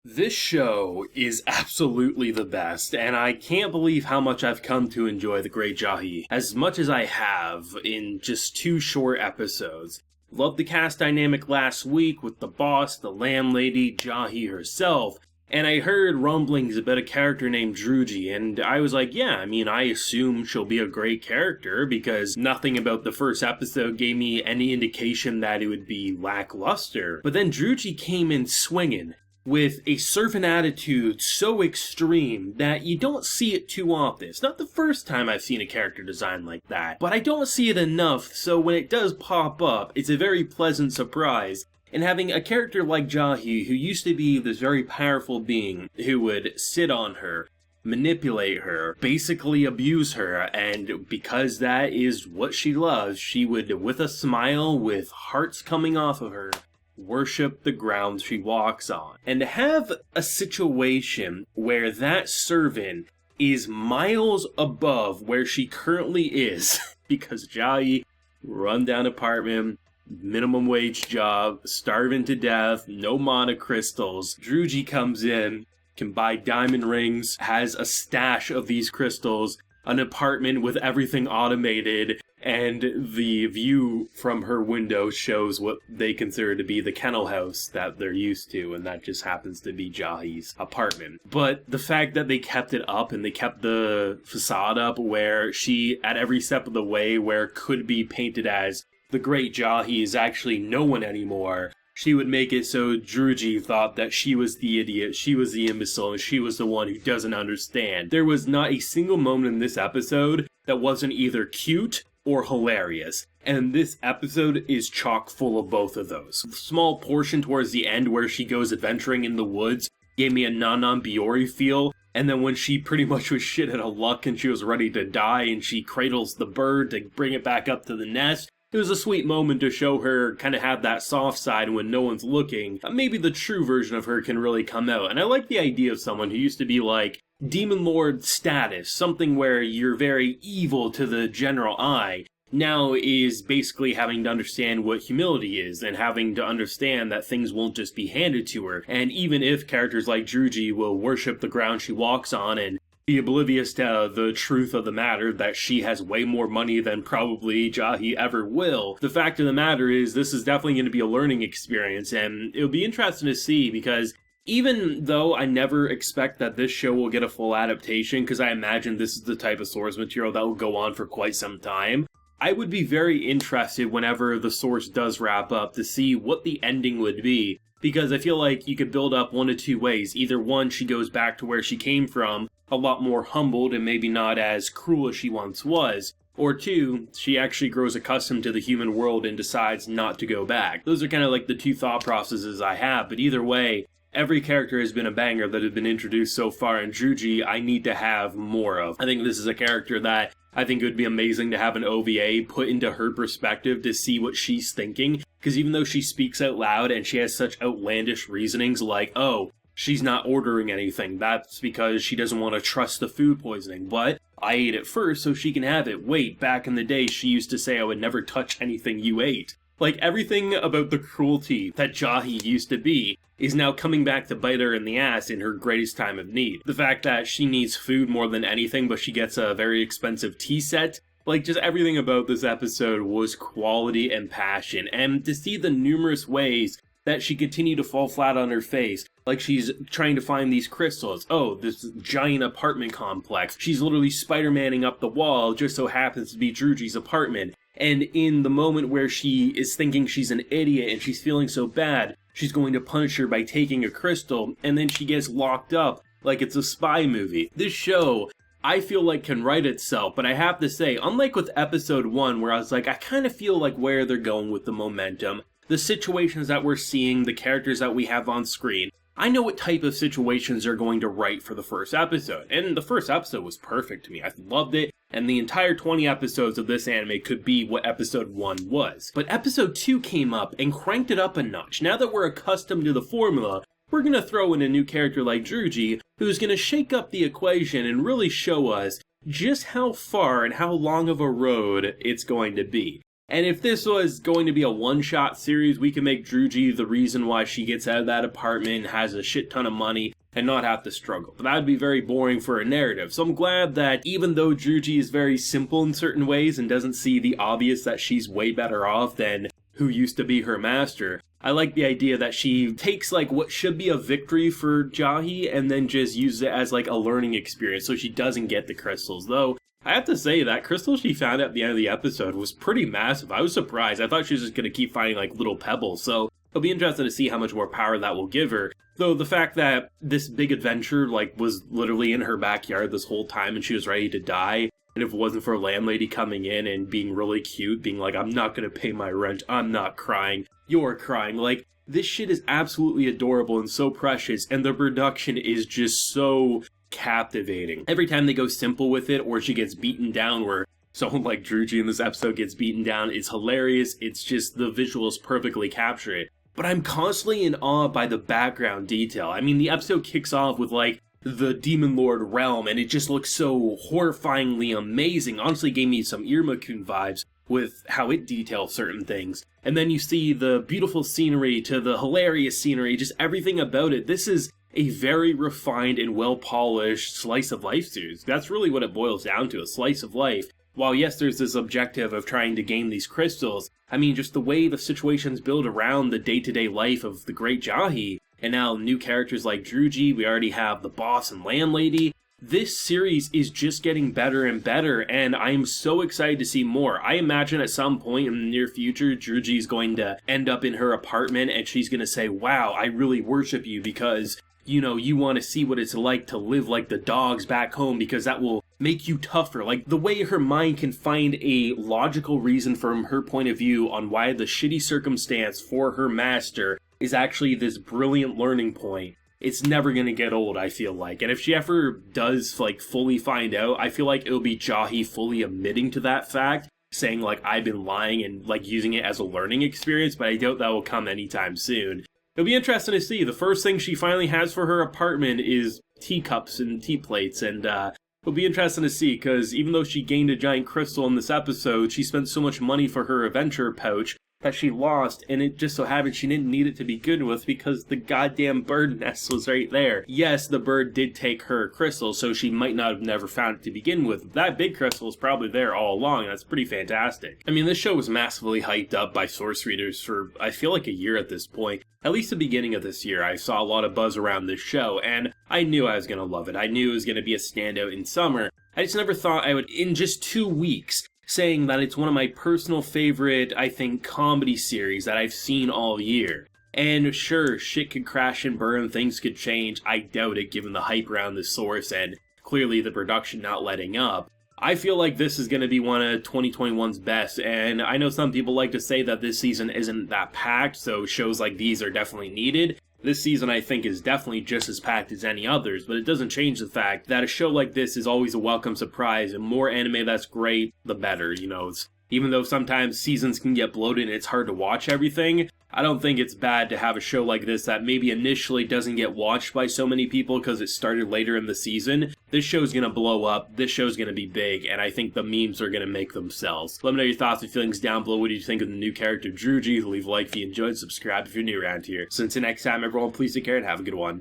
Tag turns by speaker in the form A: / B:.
A: This show is absolutely the best, and I can't believe how much I've come to enjoy The Great Jahy, as much as I have in just 2 short episodes. Loved the cast dynamic last week with the boss, the landlady, Jahy herself, and I heard rumblings about a character named Druji, and I was like, yeah, I assume she'll be a great character, because nothing about the first episode gave me any indication that it would be lackluster. But then Druji came in swinging, with a servant attitude so extreme that you don't see it too often. It's not the first time I've seen a character design like that, but I don't see it enough, so when it does pop up, it's a very pleasant surprise. And having a character like Jahy, who used to be this very powerful being who would sit on her, manipulate her, basically abuse her, and because that is what she loves, she would, with a smile, with hearts coming off of her, worship the ground she walks on. And to have a situation where that servant is miles above where she currently is, because Jahy, rundown apartment, minimum wage job, starving to death, no mana crystals, Druji comes in, can buy diamond rings, has a stash of these crystals, an apartment with everything automated, and the view from her window shows what they consider to be the kennel house that they're used to, and that just happens to be Jahy's apartment. But the fact that they kept it up, and they kept the facade up where she, at every step of the way, where it could be painted as the great Jahy is actually no one anymore, she would make it so Druji thought that she was the idiot, she was the imbecile, and she was the one who doesn't understand. There was not a single moment in this episode that wasn't either cute or hilarious, and this episode is chock full of both of those. The small portion towards the end where she goes adventuring in the woods gave me a Nanan Biori feel, and then when she pretty much was shit out of luck and she was ready to die and she cradles the bird to bring it back up to the nest, it was a sweet moment to show her kind of have that soft side when no one's looking. Maybe the true version of her can really come out. And I like the idea of someone who used to be like Demon Lord status, something where you're very evil to the general eye, now is basically having to understand what humility is and having to understand that things won't just be handed to her. And even if characters like Druji will worship the ground she walks on and be oblivious to the truth of the matter that she has way more money than probably Jahy ever will, the fact of the matter is this is definitely going to be a learning experience, and it'll be interesting to see, because even though I never expect that this show will get a full adaptation, because I imagine this is the type of source material that will go on for quite some time, I would be very interested whenever the source does wrap up to see what the ending would be, because I feel like you could build up one of two ways. Either one, she goes back to where she came from, a lot more humbled and maybe not as cruel as she once was, or two, she actually grows accustomed to the human world and decides not to go back. Those are kind of like the two thought processes I have, but either way, every character has been a banger that has been introduced so far, and Druji I need to have more of. I think this is a character that I think it would be amazing to have an OVA put into her perspective to see what she's thinking, because even though she speaks out loud and she has such outlandish reasonings like, oh, she's not ordering anything, that's because she doesn't want to trust the food poisoning, but I ate it first so she can have it. Wait, back in the day she used to say I would never touch anything you ate. Like, everything about the cruelty that Jahy used to be is now coming back to bite her in the ass in her greatest time of need. The fact that she needs food more than anything, but she gets a very expensive tea set. Like, just everything about this episode was quality and passion. And to see the numerous ways that she continued to fall flat on her face, like she's trying to find these crystals. Oh, this giant apartment complex. She's literally Spider-Manning up the wall, just so happens to be Druji's apartment. And in the moment where she is thinking she's an idiot and she's feeling so bad, she's going to punish her by taking a crystal, and then she gets locked up like it's a spy movie. This show, I feel like, can write itself, but I have to say, unlike with episode 1, where I was like, I kind of feel like where they're going with the momentum, the situations that we're seeing, the characters that we have on screen, I know what type of situations they're going to write for the first episode, and the first episode was perfect to me. I loved it, and the entire 20 episodes of this anime could be what episode 1 was. But episode 2 came up and cranked it up a notch. Now that we're accustomed to the formula, we're going to throw in a new character like Druji, who's going to shake up the equation and really show us just how far and how long of a road it's going to be. And if this was going to be a one-shot series, we can make Druji the reason why she gets out of that apartment, has a shit ton of money, and not have to struggle. But that would be very boring for a narrative. So I'm glad that even though Druji is very simple in certain ways and doesn't see the obvious that she's way better off than who used to be her master, I like the idea that she takes like what should be a victory for Jahy and then just uses it as like a learning experience so she doesn't get the crystals. Though I have to say that crystal she found at the end of the episode was pretty massive. I was surprised. I thought she was just going to keep finding like little pebbles. So it'll be interesting to see how much more power that will give her. Though the fact that this big adventure like was literally in her backyard this whole time and she was ready to die. And if it wasn't for a landlady coming in and being really cute, being like, I'm not going to pay my rent, I'm not crying, you're crying. Like, this shit is absolutely adorable and so precious, and the production is just so captivating. Every time they go simple with it, or she gets beaten down, where someone like Druji in this episode gets beaten down, it's hilarious. It's just, the visuals perfectly capture it. But I'm constantly in awe by the background detail. I mean, the episode kicks off with, like, the Demon Lord realm, and it just looks so horrifyingly amazing. Honestly gave me some Irmakun vibes with how it details certain things. And then you see the beautiful scenery to the hilarious scenery, just everything about it. This is a very refined and well-polished slice of life series. That's really what it boils down to, a slice of life. While yes, there's this objective of trying to gain these crystals, I mean, just the way the situations build around the day-to-day life of the great Jahy, and now new characters like Druji, we already have the boss and landlady. This series is just getting better and better, and I'm so excited to see more. I imagine at some point in the near future, Druji is going to end up in her apartment and she's going to say, wow, I really worship you because, you know, you want to see what it's like to live like the dogs back home because that will make you tougher. Like, the way her mind can find a logical reason from her point of view on why the shitty circumstance for her master is actually this brilliant learning point. It's never going to get old, I feel like. And if she ever does, like, fully find out, I feel like it'll be Jahy fully admitting to that fact, saying, like, I've been lying and, like, using it as a learning experience, but I doubt that will come anytime soon. It'll be interesting to see. The first thing she finally has for her apartment is teacups and tea plates, and, it'll be interesting to see, because even though she gained a giant crystal in this episode, she spent so much money for her adventure pouch that she lost, and it just so happened she didn't need it to begin with because the goddamn bird nest was right there. Yes, the bird did take her crystal, so she might not have never found it to begin with. That big crystal is probably there all along, and that's pretty fantastic. I mean, this show was massively hyped up by source readers for, I feel like, a year at this point. At least the beginning of this year, I saw a lot of buzz around this show, and I knew I was going to love it. I knew it was going to be a standout in summer. I just never thought I would, in just 2 weeks, saying that it's one of my personal favorite, I think, comedy series that I've seen all year. And sure, shit could crash and burn, things could change. I doubt it given the hype around the source and clearly the production not letting up. I feel like this is going to be one of 2021's best, and I know some people like to say that this season isn't that packed, so shows like these are definitely needed. This season, I think, is definitely just as packed as any others, but it doesn't change the fact that a show like this is always a welcome surprise, and more anime that's great, the better, you know. Even though sometimes seasons can get bloated and it's hard to watch everything, I don't think it's bad to have a show like this that maybe initially doesn't get watched by so many people because it started later in the season. This show's gonna blow up, this show's gonna be big, and I think the memes are gonna make themselves. Let me know your thoughts and feelings down below. What do you think of the new character Druji? Leave a like if you enjoyed, subscribe if you're new around here. So until next time, everyone, please take care and have a good one.